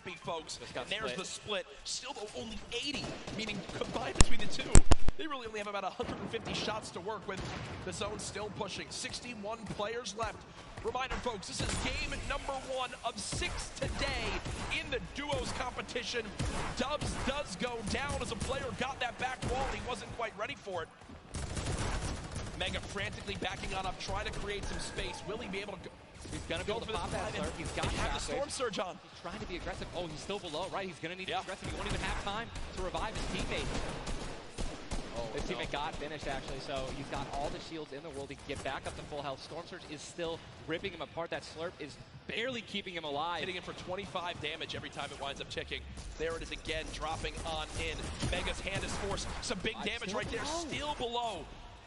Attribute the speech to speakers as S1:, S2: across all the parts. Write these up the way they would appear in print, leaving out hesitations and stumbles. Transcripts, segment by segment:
S1: happy, folks. And there's
S2: split.
S1: the split. Still, though, only 80, meaning combined between the two, they really only have about 150 shots to work with. The zone still pushing. 61 players left. Reminder, folks, this is game number 1 of 6 today in the duos competition. Dubs does go down as a player got that back wall and he wasn't quite ready for it. Mega frantically backing on up, trying to create some space. Will he be able to go?
S2: He's going to be able to pop that slurp. He's got
S1: the storm surge on.
S2: He's trying to be aggressive. Oh, he's still below, right? He's going to need to be aggressive. He won't even have time to revive his teammate. His teammate got finished, actually, so he's got all the shields in the world. He can get back up to full health. Storm Surge is still ripping him apart. That slurp is barely keeping him alive.
S1: Hitting him for 25 damage every time it winds up ticking. There it is again, dropping on in. Mega's hand is forced. Some big damage right there, still below.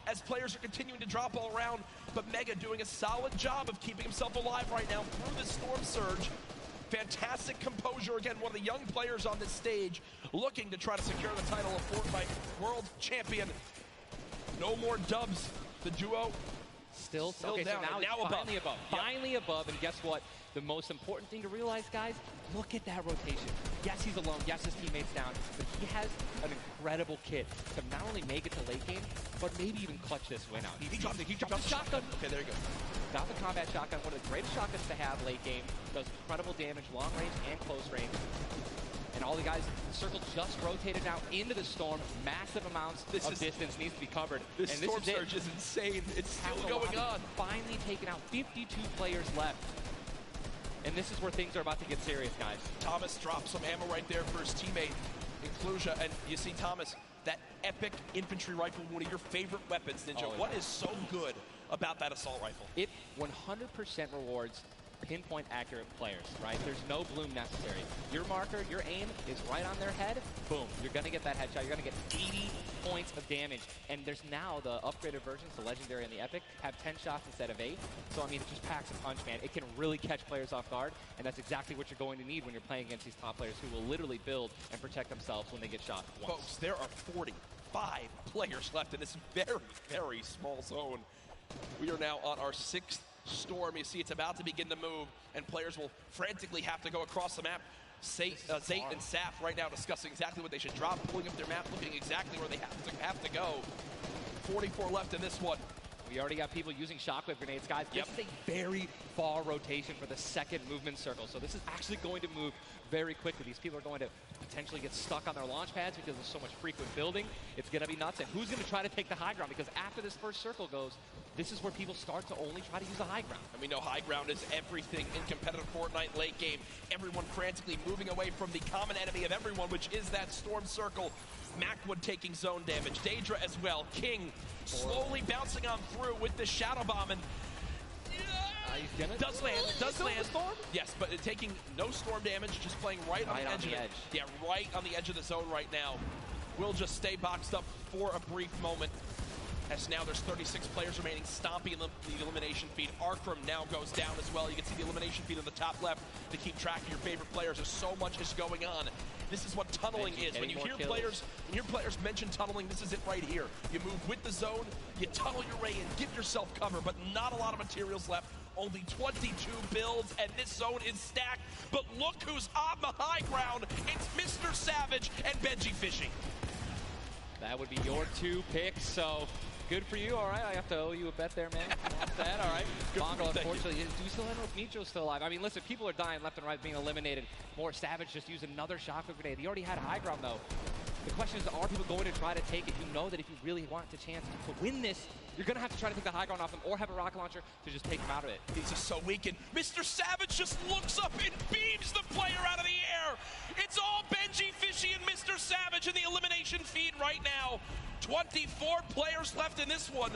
S1: As players are continuing to drop all around, but Mega doing a solid job of keeping himself alive right now through the Storm Surge. Fantastic composure. Again, one of the young players on this stage looking to try to secure the title of Fortnite World Champion. No more dubs. The duo
S2: still
S1: down.
S2: So now finally above.
S1: Yep.
S2: Finally above. And guess what? The most important thing to realize, guys, look at that rotation. Yes, he's alone. Yes, his teammate's down. But he has an incredible kit to not only make it to late game, but maybe even clutch this win out.
S1: He dropped the
S2: shotgun.
S1: Okay, there you go.
S2: Got the combat shotgun, one of the greatest shotguns to have late game. Does incredible damage, long range and close range. And all the guys, the circle just rotated now into the storm. Massive amounts of distance needs to be covered.
S1: This storm surge is insane. It's still going on.
S2: Finally taken out. 52 players left. And this is where things are about to get serious, guys.
S1: Thomas drops some ammo right there for his teammate, Inclusia. And you see Thomas, that epic infantry rifle, one of your favorite weapons, Ninja. What is so good about that assault rifle?
S2: It 100% rewards pinpoint accurate players, right? There's no bloom necessary. Your marker, your aim is right on their head. Boom. You're going to get that headshot. You're going to get 80 points of damage. And there's now the upgraded versions, the Legendary and the Epic, have 10 shots instead of 8. So, I mean, it just packs a punch, man. It can really catch players off guard. And that's exactly what you're going to need when you're playing against these top players who will literally build and protect themselves when they get shot once.
S1: Folks, there are 45 players left in this very, very small zone. We are now on our 6th storm. You see it's about to begin to move, and players will frantically have to go across the map. Zayt and Saf right now discussing exactly what they should drop, pulling up their map, looking exactly where they have to go. 44 left in this one.
S2: We already got people using shockwave grenades, guys. This is a very far rotation for the second movement circle, so this is actually going to move very quickly. These people are going to potentially get stuck on their launch pads because there's so much frequent building. It's going to be nuts. And who's going to try to take the high ground? Because after this first circle goes, this is where people start to only try to use the high ground.
S1: And we know high ground is everything in competitive Fortnite late game. Everyone frantically moving away from the common enemy of everyone, which is that storm circle. Macwood taking zone damage. Daedra as well. King slowly bouncing on through with the shadow bomb, and does land. Yes, but taking no storm damage, just playing right on the edge of it. Yeah, right on the edge of the zone right now. We'll just stay boxed up for a brief moment. As now there's 36 players remaining, stomping the elimination feed. Arkram now goes down as well. You can see the elimination feed on the top left to keep track of your favorite players. There's so much is going on. This is what tunneling is. When you hear players mention tunneling, this is it right here. You move with the zone, you tunnel your way in, give yourself cover, but not a lot of materials left. Only 22 builds, and this zone is stacked. But look who's on the high ground. It's Mr. Savage and Benji Fishing.
S2: That would be your 2 picks, so good for you. All right, I have to owe you a bet there, man. That's that. All right. Bongo, unfortunately, do you still know if Nitro's still alive? I mean, listen, people are dying left and right, being eliminated. More Savage just used another shockwave grenade. He already had high ground, though. The question is, are people going to try to take it? You know that if you really want the chance to win this, you're going to have to try to take the high ground off him or have a rocket launcher to just take him out of it.
S1: He's just so weakened. Mr. Savage just looks up and beams the player out of the air. It's all Benji Fishy and Mr. Savage in the elimination feed right now. 24 players left in this one.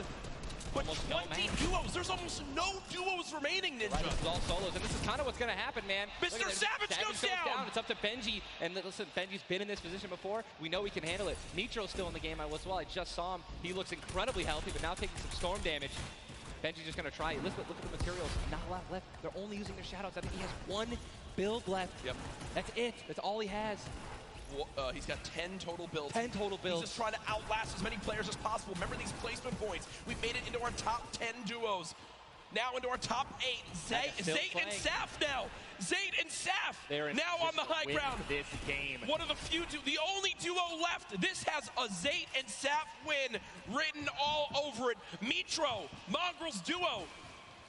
S1: But 20 duos. There's almost no duos remaining, Ninja.
S2: Right, it's all solos, and this is kind of what's going to happen, man.
S1: Mr. Savage goes down.
S2: It's up to Benji, and listen, Benji's been in this position before. We know he can handle it. Nitro's still in the game as well. I just saw him. He looks incredibly healthy, but now taking some storm damage. Benji's just going to try it. Look at the materials. Not a lot left. They're only using their shadows. I think he has 1 build left.
S1: Yep.
S2: That's it. That's all he has.
S1: He's got 10 total builds.
S2: 10 total builds.
S1: He's just trying to outlast as many players as possible. Remember these placement points. We've made it into our top 10 duos. now into our top 8. Zayt and Saf now. Zayt and Saf now on the high ground.
S2: This game.
S1: One of the few, the only duo left. This has a Zayt and Saf win written all over it. Mitro, Mongrel's duo,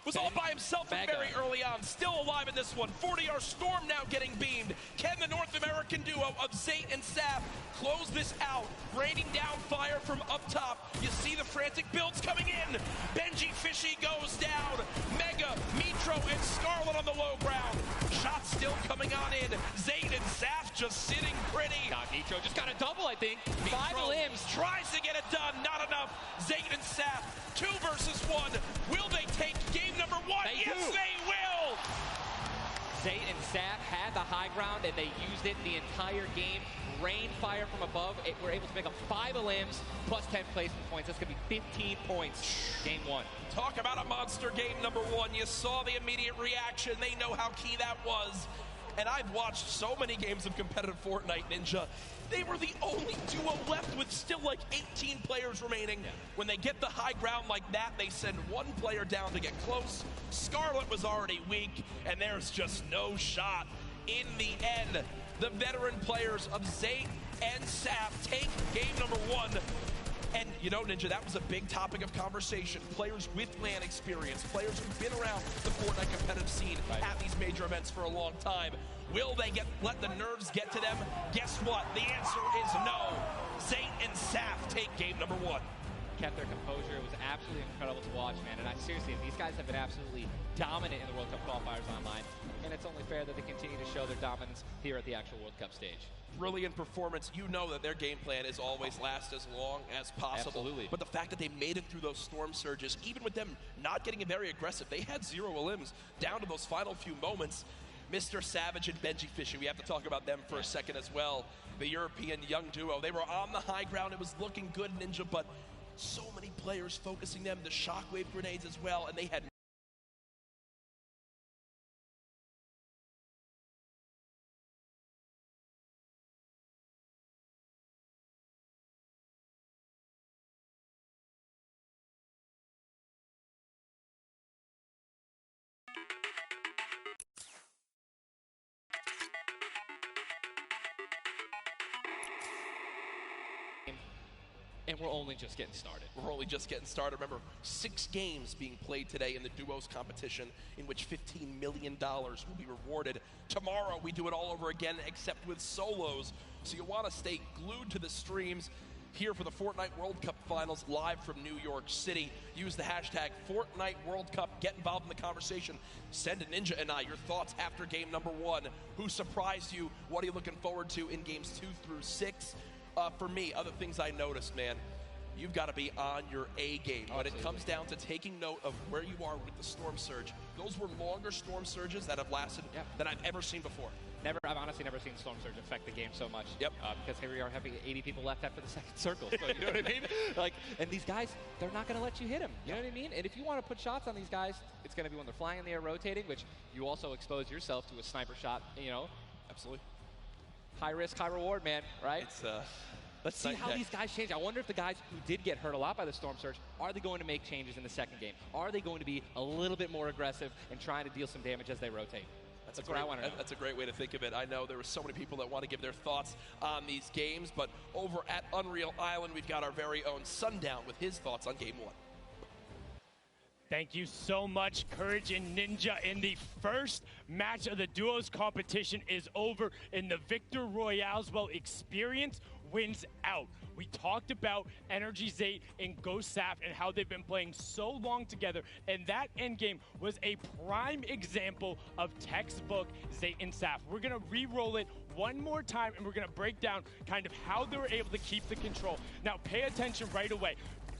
S1: was all by himself very early on, still alive in this one. 40R Storm now getting beamed. Can the North American duo of Zayt and Saf close this out? Raining down fire from up top. You see the frantic builds coming in. Benji Fishy goes down. Mega, Mitro, and Scarlet on the low ground. Shots still coming on in. Zayt and Saf just sitting pretty.
S2: Mitro just got a double, I think.
S1: Mitro
S2: 5 limbs.
S1: Tries to get it done, not enough. Zayt and Saf, 2 versus 1. Will they take game number 1? Yes, they will!
S2: Zayt and Saf had the high ground, and they used it the entire game. Rain fire from above. We're able to make up 5 limbs plus 10 placement points. That's going to be 15 points. Game 1.
S1: Talk about a monster game number 1. You saw the immediate reaction. They know how key that was. And I've watched so many games of competitive Fortnite, Ninja. They were the only duo left with still like 18 players remaining. Yeah. When they get the high ground like that, they send 1 player down to get close. Scarlet was already weak, and there's just no shot. In the end, the veteran players of Zayt and Saf take game number 1. And, you know, Ninja, that was a big topic of conversation. Players with LAN experience, players who've been around the Fortnite competitive scene at these major events for a long time. Will they let the nerves get to them? Guess what? The answer is no. Zayt and Saf take game number 1.
S2: Kept their composure. It was absolutely incredible to watch, man. And seriously, these guys have been absolutely dominant in the World Cup qualifiers online. And it's only fair that they continue to show their dominance here at the actual World Cup stage.
S1: Brilliant performance. You know that their game plan is always last as long as possible.
S2: Absolutely.
S1: But the fact that they made it through those storm surges, even with them not getting very aggressive, they had 0 limbs down to those final few moments. Mr. Savage and Benji Fishy, we have to talk about them for a second as well. The European young duo. They were on the high ground. It was looking good, Ninja, but so many players focusing them, the shockwave grenades as well, and they had
S2: And we're only just getting started.
S1: We're only just getting started. Remember, 6 games being played today in the duos competition, in which $15 million will be rewarded. Tomorrow, we do it all over again, except with solos. So you want to stay glued to the streams here for the Fortnite World Cup Finals live from New York City. Use the hashtag Fortnite World Cup. Get involved in the conversation. Send to Ninja and I your thoughts after game number 1. Who surprised you? What are you looking forward to in games 2 through 6? For me, other things I noticed, man, you've got to be on your A game. When it comes down to taking note of where you are with the storm surge, those were longer storm surges that have lasted than I've ever seen before.
S2: I've honestly never seen storm surge affect the game so much.
S1: Yep.
S2: Because here we are having 80 people left after the second circle. So you know what I mean? Like, and these guys, they're not going to let you hit them. You know what I mean? And if you want to put shots on these guys, it's going to be when they're flying in the air, rotating, which you also expose yourself to a sniper shot. You know.
S1: Absolutely.
S2: High risk, high reward, man. Right?
S1: It's
S2: Let's see how these guys change. I wonder if the guys who did get hurt a lot by the storm surge, are they going to make changes in the second game? Are they going to be a little bit more aggressive and trying to deal some damage as they rotate? That's what I want to know.
S1: That's a great way to think of it. I know there were so many people that want to give their thoughts on these games, but over at Unreal Island, we've got our very own Sundown with his thoughts on game 1.
S3: Thank you so much, Courage and Ninja. And the first match of the duos competition is over, and the Victor Royale's experience wins out. We talked about Energy Zayt and Ghost Saf and how they've been playing so long together, and that endgame was a prime example of textbook Zayt and Saf. We're going to re-roll it one more time, and we're going to break down kind of how they were able to keep the control. Now, pay attention right away.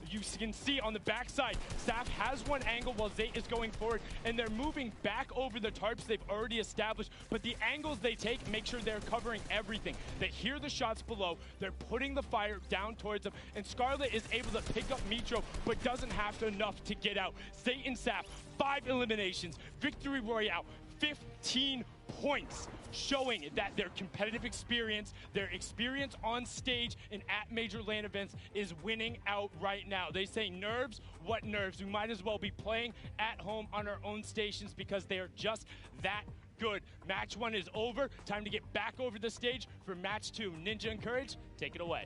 S3: You can see on the backside, Saf has one angle while Zayt is going forward, and they're moving back over the tarps they've already established, but the angles they take make sure they're covering everything. They hear the shots below, they're putting the fire down towards them, and Scarlet is able to pick up Mitro, but doesn't have enough to get out. Zayt and Saf, 5 eliminations, Victory Royale, 15 points. showing that their competitive experience, their experience on stage and at major LAN events is winning out right now. They say nerves, what nerves? We might as well be playing at home on our own stations because they are just that good. Match 1 is over. Time to get back over the stage for match 2. Ninja and Courage, take it away.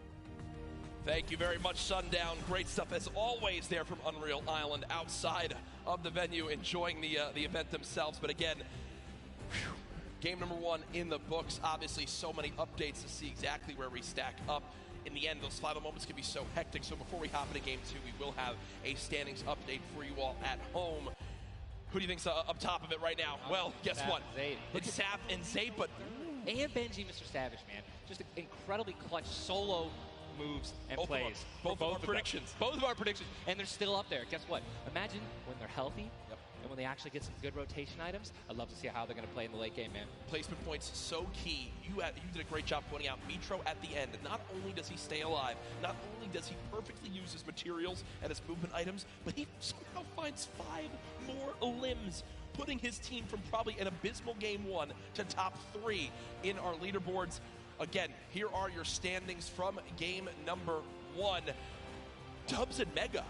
S1: Thank you very much, Sundown. Great stuff as always there from Unreal Island outside of the venue, enjoying the event themselves. But again, whew, game number 1 in the books. Obviously, so many updates to see exactly where we stack up. In the end, those final moments can be so hectic. So before we hop into game 2, we will have a standings update for you all at home. Who do you think's up top of it right now? Well, guess what? It's Sap and Zayd, but...
S2: And Benji, Mr. Savage, man. Just incredibly clutch solo moves and plays.
S1: Both of our predictions. Both of our predictions.
S2: And they're still up there. Guess what? Imagine when they're healthy and when they actually get some good rotation items. I'd love to see how they're going to play in the late game, man.
S1: Placement points so key. You did a great job pointing out Mitro at the end. Not only does he stay alive, not only does he perfectly use his materials and his movement items, but he somehow finds 5 more limbs, putting his team from probably an abysmal game 1 to top 3 in our leaderboards. Again, here are your standings from game number 1. Dubs and Mega,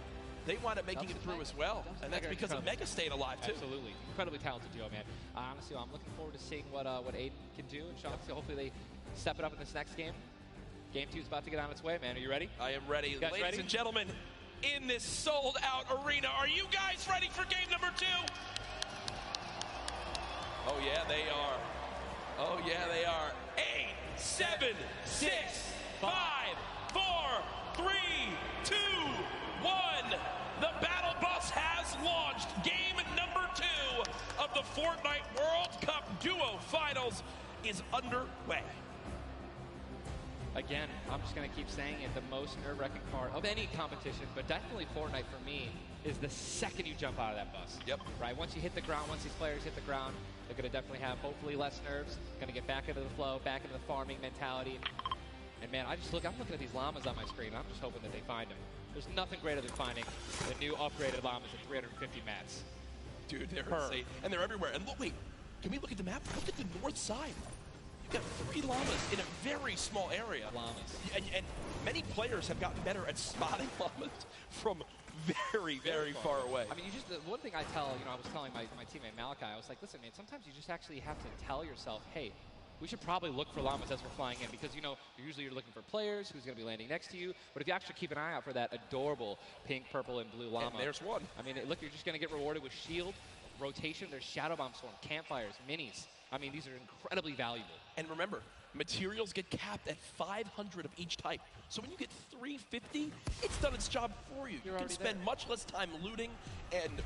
S1: they wind up making it through as well. And that's because of Mega staying alive, too.
S2: Absolutely. Incredibly talented duo, man. Honestly, I'm looking forward to seeing what Aiden can do and Shock. So hopefully they step it up in this next game. Game 2 is about to get on its way, man. Are you ready?
S1: I am ready. Ladies and gentlemen, in this sold-out arena, are you guys ready for game number 2? Oh, yeah, they are. Oh, yeah, they are. 8, 7, 6, 5, 4, 3, 2, 1. The battle bus has launched. Game number 2 of the Fortnite World Cup Duo Finals is underway.
S2: Again, I'm just going to keep saying it, the most nerve-wracking part of any competition, but definitely Fortnite for me, is the second you jump out of that bus.
S1: Yep.
S2: Right? Once you hit the ground, once these players hit the ground, they're going to definitely have hopefully less nerves, going to get back into the flow, back into the farming mentality. And man, I'm looking at these llamas on my screen. I'm just hoping that they find them. There's nothing greater than finding the new upgraded llamas at 350 mats.
S1: Dude, they're insane. And they're everywhere. And look, wait, can we look at the map? Look at the north side. You've got 3 llamas in a very small area.
S2: Llamas.
S1: And many players have gotten better at spotting llamas from very, very far away.
S2: I mean, the one thing I was telling my teammate Malachi, I was like, listen, man, sometimes you just actually have to tell yourself, hey, we should probably look for llamas as we're flying in because, usually you're looking for players, who's going to be landing next to you. But if you actually keep an eye out for that adorable pink, purple, and blue llama.
S1: And there's one.
S2: I mean, look, you're just going to get rewarded with shield, rotation. There's Shadow Bomb Storm, campfires, minis. I mean, these are incredibly valuable.
S1: And remember, materials get capped at 500 of each type. So when you get 350, it's done its job for you. You can spend much less time looting and,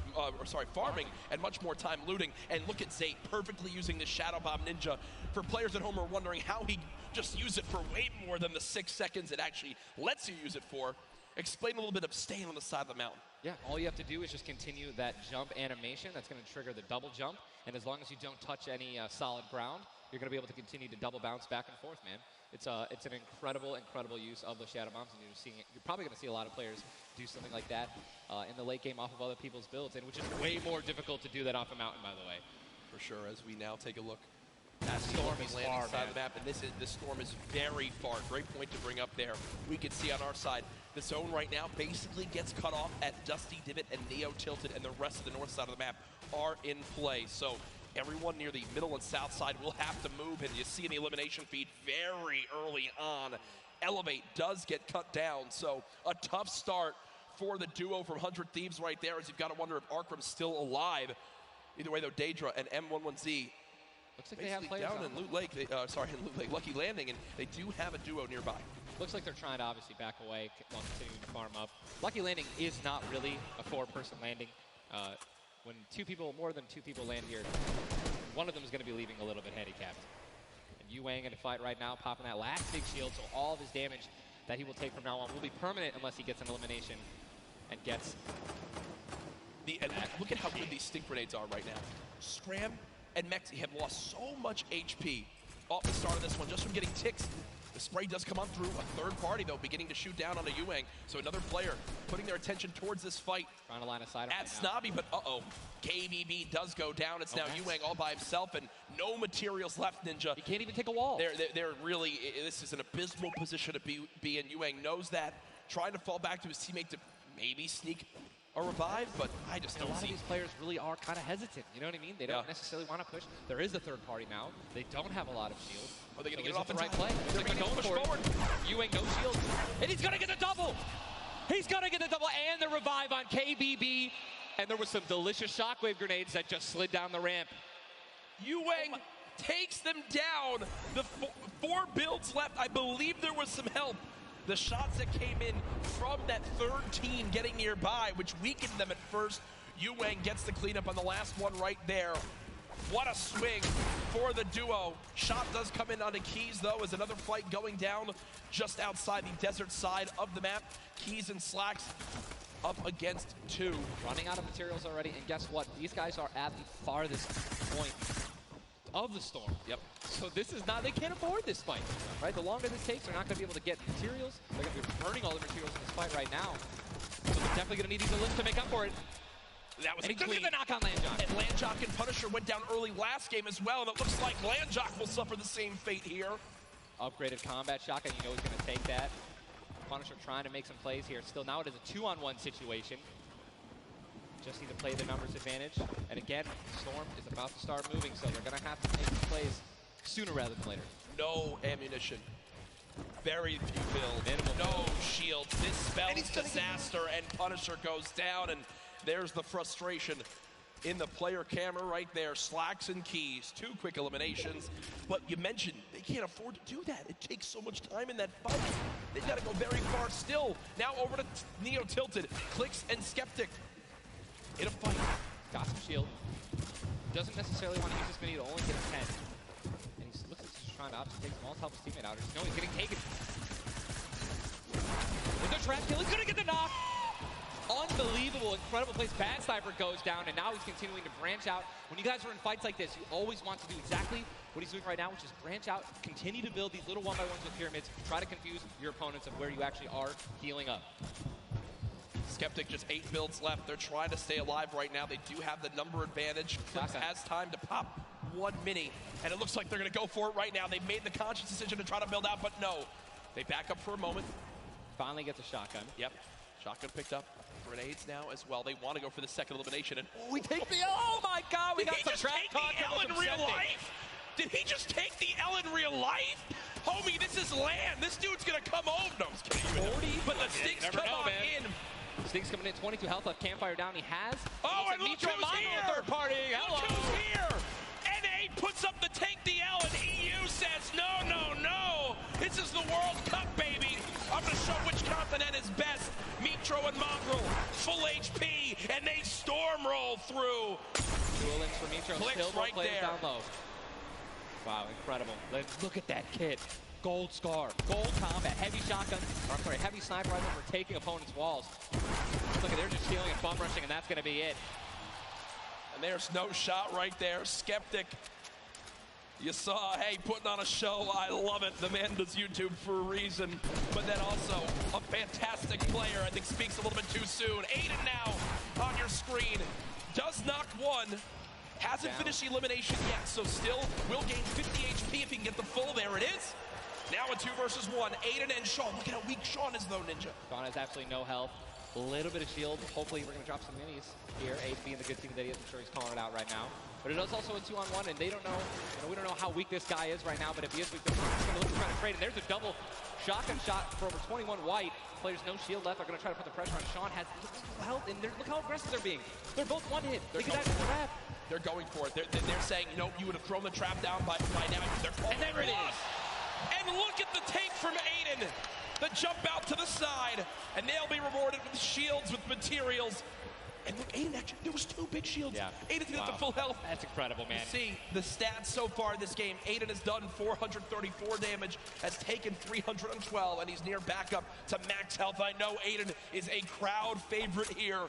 S1: farming and much more time looting. And look at Zayd perfectly using the Shadow Bomb Ninja. For players at home who are wondering how he just used it for way more than the 6 seconds it actually lets you use it for, explain a little bit of staying on the side of the mountain.
S2: Yeah, all you have to do is just continue that jump animation. That's going to trigger the double jump. And as long as you don't touch any solid ground, you're going to be able to continue to double bounce back and forth, man. It's an incredible use of the Shadow Bombs, and you're probably going to see a lot of players do something like that in the late game off of other people's builds, and which is way more difficult to do that off a mountain, by the way.
S1: For sure, as we now take a look at the storm is landing side of the map, and this storm is very far. Great point to bring up there. We can see on our side, the zone right now basically gets cut off at Dusty Divot and Neo Tilted, and the rest of the north side of the map are in play. So everyone near the middle and south side will have to move, and you see in the elimination feed very early on, Elevate does get cut down. So a tough start for the duo from 100 Thieves right there, as you've got to wonder if Arkram's still alive. Either way, though, Daedra and M11Z
S2: looks like they have players
S1: down in Loot Lake. In Loot Lake, Lucky Landing, and they do have a duo nearby.
S2: Looks like they're trying to obviously back away while continuing to farm up. Lucky Landing is not really a 4-person landing. When more than two people land here, one of them is going to be leaving a little bit handicapped. And Yu Wang in a fight right now, popping that last big shield, so all of his damage that he will take from now on will be permanent unless he gets an elimination and gets...
S1: Look at how good these stink grenades are right now. Scram and Mexi have lost so much HP off the start of this one just from getting ticks The spray does come on through. A third party, though, beginning to shoot down on a Yuang. So another player putting their attention towards this fight.
S2: Trying to line a side
S1: at Snobby, but KBB does go down. It's now Yuang all by himself, and no materials left, Ninja.
S2: He can't even take a wall.
S1: They're really, this is an abysmal position to be in. Yuang knows that, trying to fall back to his teammate to maybe sneak a revive, but I just don't see.
S2: A lot of these players really are kind of hesitant, you know what I mean? They don't necessarily want to push. There is a third party now. They don't have a lot of shield.
S1: Are they going to
S2: get
S1: get off
S2: the right play?
S1: They're going to push forward.
S2: Yuang, no shield. And he's going to get the double! He's going to get the double and the revive on KBB. And there was some delicious shockwave grenades that just slid down the ramp.
S1: Yuang takes them down. The 4 builds left. I believe there was some help. The shots that came in from that third team getting nearby, which weakened them at first. Yuang gets the cleanup on the last one right there. What a swing for the duo. Shot does come in onto Keys, though, as another fight going down just outside the desert side of the map. Keys and Slacks up against 2.
S2: Running out of materials already, and guess what? These guys are at the farthest point of the storm.
S1: Yep.
S2: So this is not, they can't afford this fight, right? The longer this takes, they're not going to be able to get materials. They're going to be burning all the materials in this fight right now. So they're definitely going to need these lists to make up for it.
S1: That was
S2: and he doesn't get the knock on Landjock.
S1: And Landjock and Punisher went down early last game as well, and it looks like Landjock will suffer the same fate here.
S2: Upgraded combat shotgun, you know he's going to take that. Punisher trying to make some plays here. Still, now it is a 2-on-1 situation. Just need to play the numbers advantage. And again, Storm is about to start moving, so they're going to have to make some plays sooner rather than later.
S1: No ammunition. Very few builds. No shield. This spells disaster, and Punisher goes down, and there's the frustration in the player camera right there. Slacks and Keys, 2 quick eliminations. But you mentioned they can't afford to do that. It takes so much time in that fight. They've got to go very far still. Now over to Neo Tilted, Clicks and Skeptic in a fight.
S2: Got some shield. Doesn't necessarily want to use this mini to only get a 10. And he looks like he's trying to obviously take some all to help his teammate out. No, he's getting taken. With the trap kill, he's going to get the knock. Unbelievable, incredible plays. Bad Sniper goes down, and now he's continuing to branch out. When you guys are in fights like this, you always want to do exactly what he's doing right now, which is branch out, continue to build these little 1x1s with pyramids, try to confuse your opponents of where you actually are healing up.
S1: Skeptic just 8 builds left. They're trying to stay alive right now. They do have the number advantage. Clips has time to pop 1 mini, and it looks like they're going to go for it right now. They made the conscious decision to try to build out, but no. They back up for a moment.
S2: Finally gets a shotgun.
S1: Yep. Shotgun picked up. Grenades now as well. They want to go for the second elimination. And
S2: we take the oh my god, we got some trap talk.
S1: Did he just take the L in real life? Did he just take the L in real life? Homie, this is land. This dude's gonna come over. No, I'm just kidding.
S2: 40,
S1: but the Stinks come on in.
S2: Stinks coming in, 22 health left, Campfire down. He has.
S1: Oh, and look who's here.
S2: Third party. Hello.
S1: Look who's here. NA puts up the take the L, and EU says no, no, no. This is the World Cup, baby. I'm gonna show which continent is best. Mitro and Mongrel, full HP, and they storm roll through.
S2: Dual links for Mitro,
S1: Clicks
S2: still
S1: right there.
S2: Down low. Wow, incredible. Look at that kit. Gold Scar, gold combat, heavy shotgun, or I'm sorry, heavy sniper rifle for taking opponents' walls. Look at, they're just stealing and bum rushing, and that's gonna be it.
S1: And there's no shot right there. Skeptic. You saw, hey, putting on a show. I love it. The man does YouTube for a reason. But then also a fantastic player. I think speaks a little bit too soon. Aiden now on your screen. Does knock 1. Hasn't finished the elimination yet, so still will gain 50 HP if he can get the full. There it is. Now a 2 versus 1. Aiden and Sean. Look at how weak Sean is, though, Ninja.
S2: Sean has absolutely no health. A little bit of shield. Hopefully we're going to drop some minis here. Aiden being the good team that he is. I'm sure he's calling it out right now. But it is also a 2-on-1, and they don't know, we don't know how weak this guy is right now, but if he is weak, they're going to look to try to trade. And there's a double shotgun shot for over 21 white. Players no shield left. They're going to try to put the pressure on. Sean has health, and look how aggressive they're being. They're both one hit. They get that trap.
S1: They're going for it. They're saying, you know, you would have thrown the trap down by now.
S2: And there it is.
S1: And look at the take from Aiden. The jump out to the side, and they'll be rewarded with shields, with materials. And look, Aiden actually, there was 2 big shields.
S2: Yeah.
S1: Aiden's gonna get the full health.
S2: That's incredible, man.
S1: You see the stats so far in this game. Aiden has done 434 damage, has taken 312, and he's near backup to max health. I know Aiden is a crowd favorite here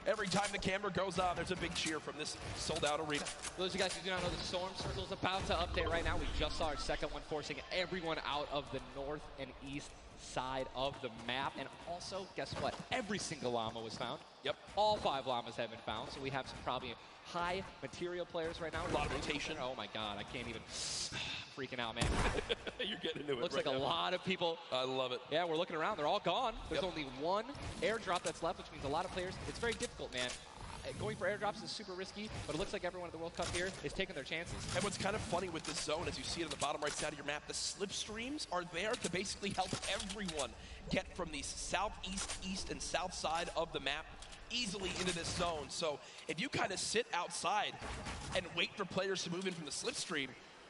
S1: Every time the camera goes on, there's a big cheer from this sold-out arena.
S2: For those of you guys who do not know, the Storm Circle is about to update right now. We just saw our second one, forcing everyone out of the north and east side of the map. And also, guess what? Every single llama was found.
S1: Yep.
S2: All 5 llamas have been found, so we have some probably high material players right now.
S1: A lot of rotation.
S2: Oh my god, I can't even. Freaking out, man.
S1: You're getting into it.
S2: Looks
S1: right
S2: like
S1: now.
S2: a lot of people.
S1: I love it.
S2: Yeah, we're looking around. They're all gone. There's
S1: Yep.
S2: only one airdrop that's left, which means a lot of players. It's very difficult, man. Going for airdrops is super risky, but it looks like everyone at the World Cup here is taking their chances.
S1: And what's kind of funny with this zone, as you see it on the bottom right side of your map, the slipstreams are there to basically help everyone get from the southeast, east, and south side of the map easily into this zone. So if you kind of sit outside and wait for players to move in from the slipstream,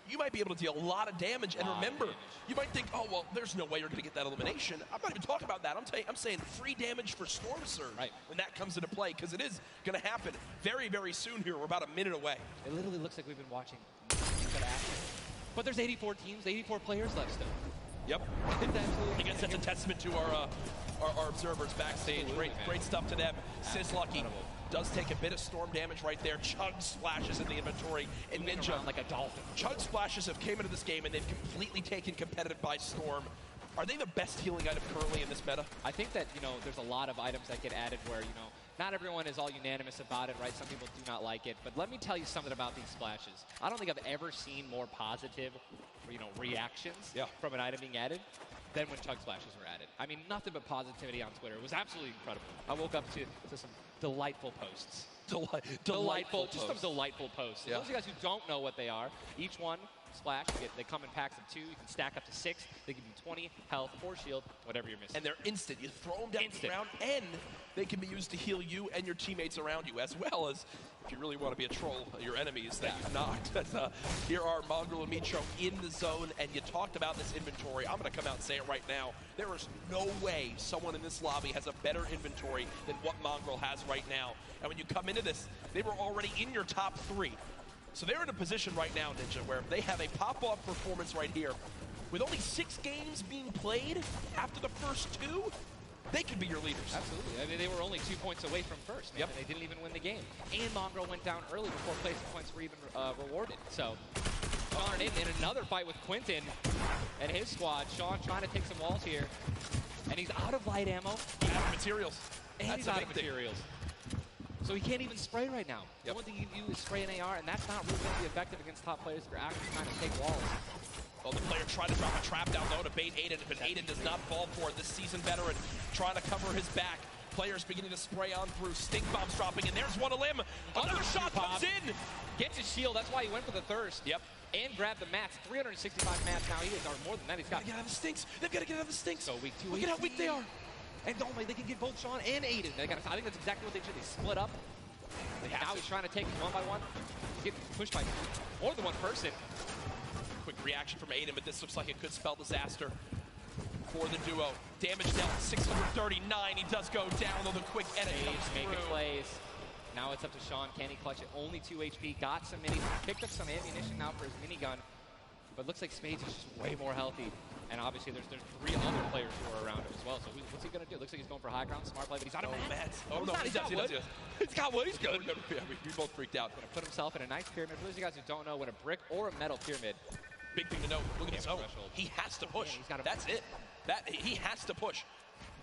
S1: you might be able to deal a lot of damage. And remember, you might think, oh, well, there's no way you're going to get that elimination. I'm not even talking about that. I'm saying free damage for Storm Surge when that comes into play, because it is going to happen very, very soon here. We're about a minute away.
S2: It literally looks like we've been watching action. But there's 84 teams, 84 players left still.
S1: Yep. I guess that's a testament to our observers backstage. Great stuff to them. Sizzlucky does take a bit of storm damage right there. Chug splashes in the inventory. And Ninja,
S2: like a dolphin.
S1: Chug splashes have came into this game and they've completely taken competitive by storm. Are they the best healing item currently in this meta?
S2: I think that, there's a lot of items that get added where, not everyone is all unanimous about it, right? Some people do not like it. But let me tell you something about these splashes. I don't think I've ever seen more positive, reactions from an item being added than when Chug splashes were added. I mean, nothing but positivity on Twitter. It was absolutely incredible. I woke up to some delightful posts.
S1: Delightful
S2: Just some delightful posts.
S1: Yeah.
S2: Those of you guys who don't know what they are, each one splash, they come in packs of 2. You can stack up to 6. They give you 20 health or shield, whatever you're missing.
S1: And they're instant. You throw them down the ground, and they can be used to heal you and your teammates around you, as well as, if you really want to be a troll, your enemies that you've knocked. Here are Mongrel and Micho in the zone, and you talked about this inventory. I'm going to come out and say it right now. There is no way someone in this lobby has a better inventory than what Mongrel has right now. And when you come into this, they were already in your top 3. So they're in a position right now, Ninja, where they have a pop-off performance right here. With only 6 games being played after the first 2, they could be your leaders.
S2: Absolutely. I mean, they were only 2 points away from first, man, and they didn't even win the game. And Mongrel went down early before placement points were even rewarded. So, Sean and Aiden in another fight with Quentin and his squad. Sean trying to take some walls here. And he's out of light ammo.
S1: Out of materials.
S2: And he's out of materials. So he can't even spray right now. The only thing you can do is spray an AR, and that's not really going to be effective against top players if you're actually trying to take walls.
S1: Well, the player tried to drop a trap down low to bait Aiden, but Aiden does not fall for it. This seasoned veteran trying to cover his back. Players beginning to spray on through. Stink bombs dropping, and there's one of limb. Another shot comes in.
S2: Gets his shield. That's why he went for the thirst.
S1: Yep.
S2: And grabbed the mats. 365 mats now. He is, or more than that. He's got.
S1: Get out of the stinks. They've got to get out of the stinks.
S2: So weak 2.
S1: Look at how weak they are.
S2: And don't they can get both Sean and Aiden. I think that's exactly what they should. They split up. Now he's trying to take him one by one. Get pushed by more than one person.
S1: Quick reaction from Aiden, but this looks like it could spell disaster for the duo. Damage dealt 639. He does go down, though the quick edit comes
S2: making
S1: through.
S2: plays. Now it's up to Sean. Can he clutch it? Only 2 HP. Got some minis. Picked up some ammunition now for his minigun. But looks like Spades is just way more healthy. And obviously there's 3 other players who are around him as well. So what's he going to do? Looks like he's going for high ground. Smart play, but he's out of mats.
S1: Oh, no, he does. He's got wood. He's good. We both freaked out.
S2: Going to put himself in a nice pyramid. For those of you guys who don't know, when a brick or a metal pyramid.
S1: Big thing to note. Look at his zone. He has to push. That's it. He has to push.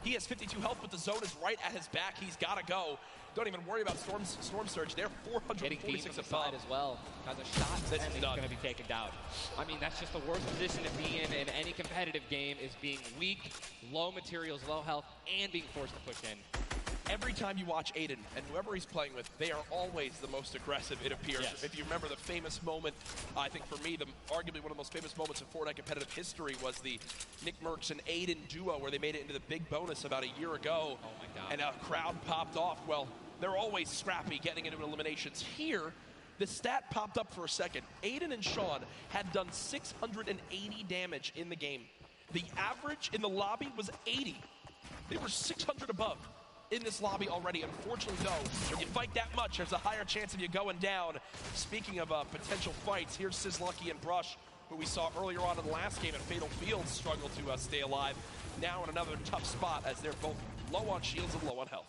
S1: He has 52 health, but the zone is right at his back. He's got to go. Don't even worry about Storm Surge. They're 446 above
S2: as well. Has a shot, and he's going to be taken down. I mean, that's just the worst position to be in any competitive game, is being weak, low materials, low health, and being forced to push in.
S1: Every time you watch Aiden, and whoever he's playing with, they are always the most aggressive, it appears.
S2: Yes.
S1: If you remember the famous moment, I think for me, arguably one of the most famous moments in Fortnite competitive history was the Nick Merckx and Aiden duo, where they made it into the big bonus about a year ago.
S2: Oh my God.
S1: And a crowd popped off. Well, they're always scrappy getting into eliminations. Here, the stat popped up for a second. Aiden and Sean had done 680 damage in the game. The average in the lobby was 80. They were 600 above in this lobby already. Unfortunately, though, when you fight that much, there's a higher chance of you going down. Speaking of potential fights, here's Sizzlucky and Brush, who we saw earlier on in the last game at Fatal Fields, struggle to stay alive. Now in another tough spot, as they're both low on shields and low on health.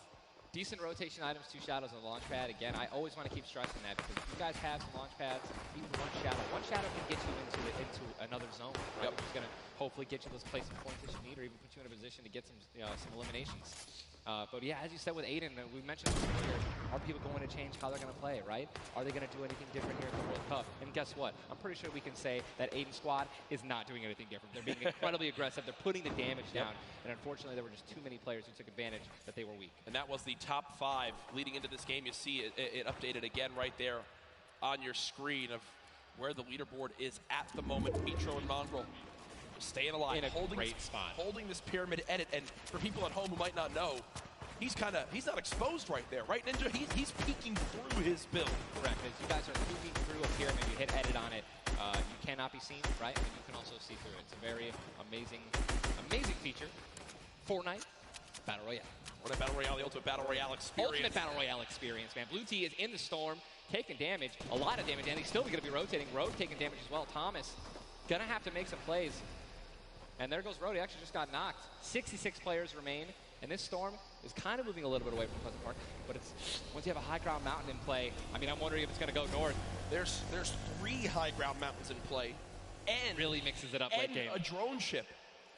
S2: Decent rotation items, 2 shadows on the launch pad. Again, I always want to keep stressing that because if you guys have some launch pads, even one shadow can get you into another zone, right? Which is going to hopefully get you those placement points that you need, or even put you in a position to get some eliminations. But yeah, as you said with Aiden, we mentioned this earlier, are people going to change how they're going to play, right? Are they going to do anything different here at the World Cup? And guess what? I'm pretty sure we can say that Aiden's squad is not doing anything different. They're being incredibly aggressive. They're putting the damage down. And unfortunately, there were just too many players who took advantage that they were weak.
S1: And that was the top 5 leading into this game. You see it updated again right there on your screen of where the leaderboard is at the moment. Mitro and Mongrel staying alive,
S2: in a great spot,
S1: holding this pyramid edit. And for people at home who might not know, he's not exposed right there, right, Ninja? He's peeking through his build.
S2: Correct. As you guys are peeking through a pyramid, you hit edit on it, you cannot be seen, right? And you can also see through it. It's a very amazing feature. Fortnite Battle Royale.
S1: Fortnite Battle Royale, the ultimate Battle Royale experience.
S2: Ultimate Battle Royale experience, man. Blue T is in the storm, taking damage, a lot of damage, and he's still going to be rotating. Road taking damage as well. Thomas going to have to make some plays. And there goes Road. He actually just got knocked. 66 players remain. And this storm is kind of moving a little bit away from Pleasant Park. But it's once you have a high ground mountain in play, I mean, I'm wondering if it's going to go north.
S1: There's 3 high ground mountains in play. And
S2: really mixes it up late game.
S1: A drone ship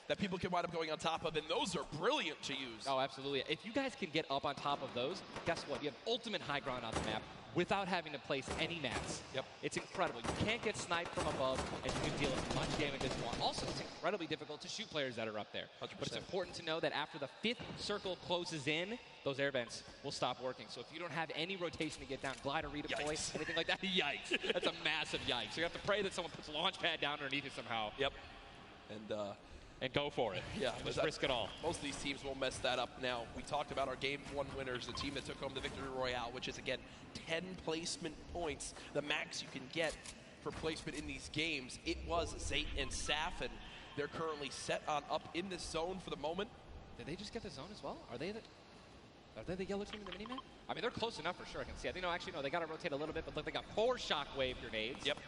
S1: that people can wind up going on top of, and those are brilliant to use.
S2: Oh, absolutely. If you guys can get up on top of those, guess what? You have ultimate high ground on the map without having to place any mats.
S1: Yep.
S2: It's incredible. You can't get sniped from above, and you can deal as much damage as you want. Also, it's incredibly difficult to shoot players that are up there.
S1: 100%.
S2: But it's important to know that after the 5th circle closes in, those air vents will stop working. So if you don't have any rotation to get down, glider, redeploy, anything like that, yikes. That's a massive yikes. So you have to pray that someone puts a launch pad down underneath it somehow.
S1: Yep.
S2: And go for it.
S1: Yeah,
S2: just risk it all.
S1: Most of these teams will mess that up. Now, we talked about our Game 1 winners, the team that took home the Victory Royale, which is, again, 10 placement points, the max you can get for placement in these games. It was Zayt and Saf, and they're currently set on up in this zone for the moment.
S2: Did they just get the zone as well? Are they the yellow team in the mini-map? I mean, they're close enough for sure, I can see. I think, no, they got to rotate a little bit, but look, they got 4 shockwave grenades.
S1: Yep.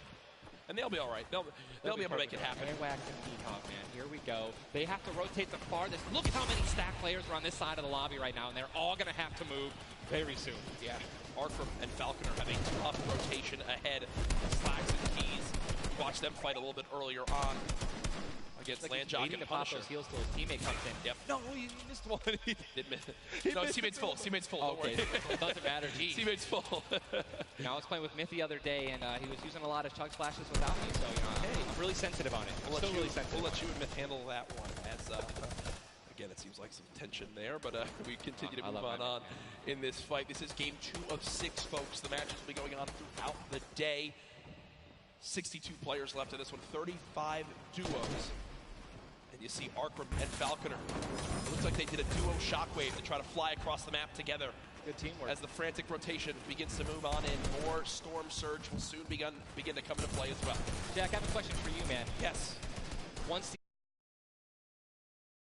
S1: And they'll be all right. They'll be able to make it happen.
S2: Airwax and Peacock, man. Here we go. They have to rotate the farthest. Look how many stack players are on this side of the lobby right now, and they're all going to have to move very soon.
S1: Yeah. Arkram and Falconer have a tough rotation ahead. Slacks and Keys. Watch them fight a little bit earlier on against Landjock and
S2: to pop
S1: Punisher.
S2: those heals till his teammate comes in.
S1: Yep.
S2: No, he missed one.
S1: Did miss. No, teammate's full. Teammate's full. Don't
S2: Okay,
S1: worry.
S2: doesn't matter. Geez.
S1: Teammate's full.
S2: I was playing with Myth the other day, and he was using a lot of chug splashes without me, so I'm really sensitive on it.
S1: We'll let you and Myth handle that one. As again, it seems like some tension there, but we continue to move on in this fight. This is game 2 of 6, folks. The matches will be going on throughout the day. 62 players left in this one. 35 duos. And you see Arkram and Falconer. It looks like they did a duo shockwave to try to fly across the map together.
S2: Good teamwork.
S1: As the frantic rotation begins to move on in, more Storm Surge will soon begin to come into play as well.
S2: Jack, I have a question for you, man.
S1: Yes.
S2: Once